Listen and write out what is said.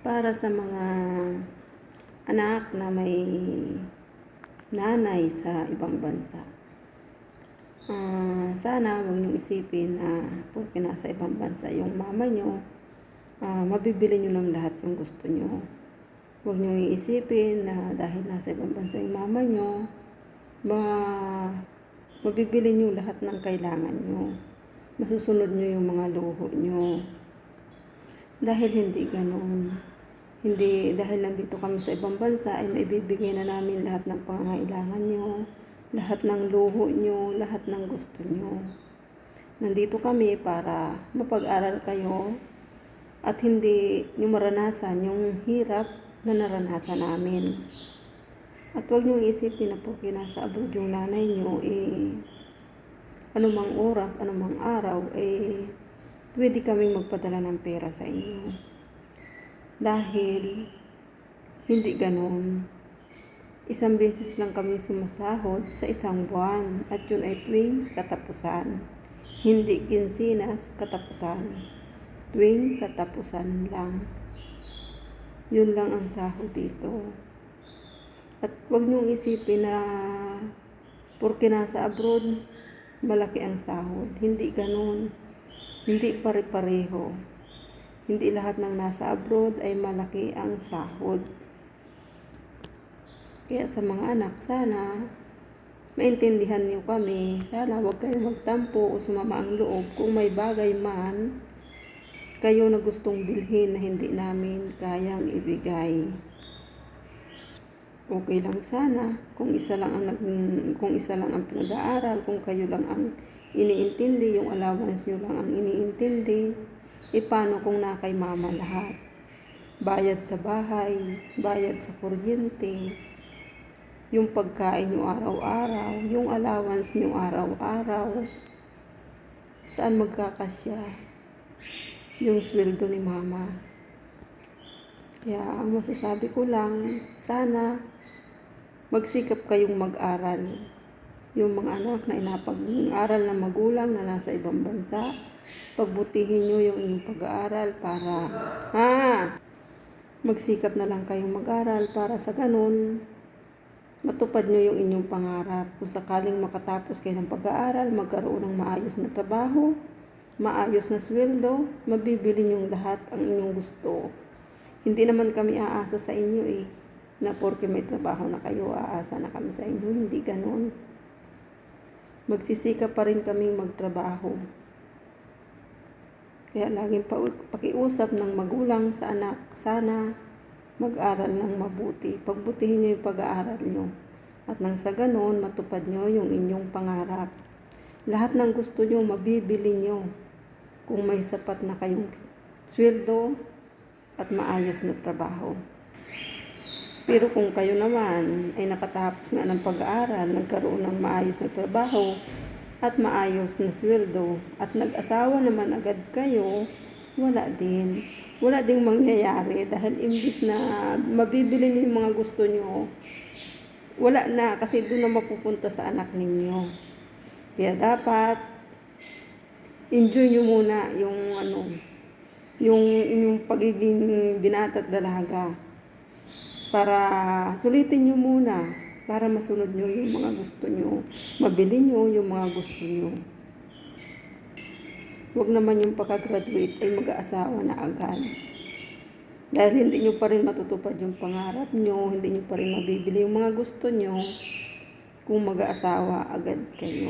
para sa mga anak na may nanay sa ibang bansa. Sana huwag niyong isipin na porque nasa ibang bansa yung mama niyo, mabibili niyo lang lahat yung gusto niyo. Huwag niyong iisipin na dahil nasa ibang bansa yung mama niyo, mabibili niyo lahat ng kailangan niyo. Masusunod niyo yung mga luho niyo. Dahil hindi ganoon. Hindi dahil nandito kami sa ibang bansa ay maibibigay na namin lahat ng pangangailangan nyo, lahat ng luho nyo, lahat ng gusto nyo. Nandito kami para mapag-aral kayo at hindi nyo maranasan yung hirap na naranasan namin. At huwag nyo isipin na porque nasa abroad yung nanay nyo, anumang oras, anumang araw, pwede kaming magpadala ng pera sa inyo. Dahil hindi ganoon. Isang beses lang kami sumasahod sa isang buwan at yun ay tuwing katapusan. Hindi kinsinas katapusan. Tuwing katapusan lang. Yun lang ang sahod dito. At huwag niyong isipin na porque nasa abroad, malaki ang sahod. Hindi ganoon. Hindi pare-pareho. Hindi lahat ng nasa abroad ay malaki ang sahod. Kaya sa mga anak, sana maintindihan niyo kami. Sana huwag kayong magtampo o sumama ang loob kung may bagay man kayo na gustong bilhin na hindi namin kayang ibigay. Okay lang sana kung isa lang ang pinag-aaral, kung kayo lang ang iniintindi, yung allowance niyo lang ang iniintindi. Paano kung na kay mama lahat? Bayad sa bahay, bayad sa kuryente, yung pagkain nyo araw-araw, yung allowance nyo araw-araw. Saan magkakasya yung sweldo ni mama? Kaya ang masasabi ko lang, sana magsikap kayong mag-aral. Yung mga anak na inapag-aral ng magulang na nasa ibang bansa, pagbutihin nyo yung inyong pag-aaral para magsikap na lang kayong mag-aral para sa ganun matupad nyo yung inyong pangarap. Kung sakaling makatapos kayo ng pag-aaral, magkaroon ng maayos na trabaho, maayos na sweldo, mabibili nyo lahat ang inyong gusto. Hindi naman kami aasa sa inyo na porque may trabaho na kayo, aasa na kami sa inyo. Hindi ganon. Magsisikap pa rin kaming magtrabaho. Kaya laging pakiusap ng magulang sa anak, sana mag-aral ng mabuti. Pagbutihin niyo yung pag-aaral niyo. At nang sa ganon, matupad niyo yung inyong pangarap. Lahat ng gusto niyo, mabibili niyo. Kung may sapat na kayong sweldo at maayos na trabaho. Pero kung kayo naman ay nakatapos nga ng pag-aaral, nagkaroon ng maayos na trabaho, at maayos na sweldo at nag-asawa naman agad kayo, wala din. Wala ding mangyayari dahil imbis na mabibili niyo yung mga gusto niyo, wala na kasi doon na mapupunta sa anak ninyo. Kaya dapat enjoy niyo muna yung inyong pagiging binata at dalaga. Para sulitin niyo muna para masunod nyo yung mga gusto nyo. Mabili nyo yung mga gusto nyo. Huwag naman yung pagka-graduate ay mag-aasawa na agad. Dahil hindi nyo pa rin matutupad yung pangarap nyo, hindi nyo pa rin mabibili yung mga gusto nyo kung mag-aasawa agad kayo.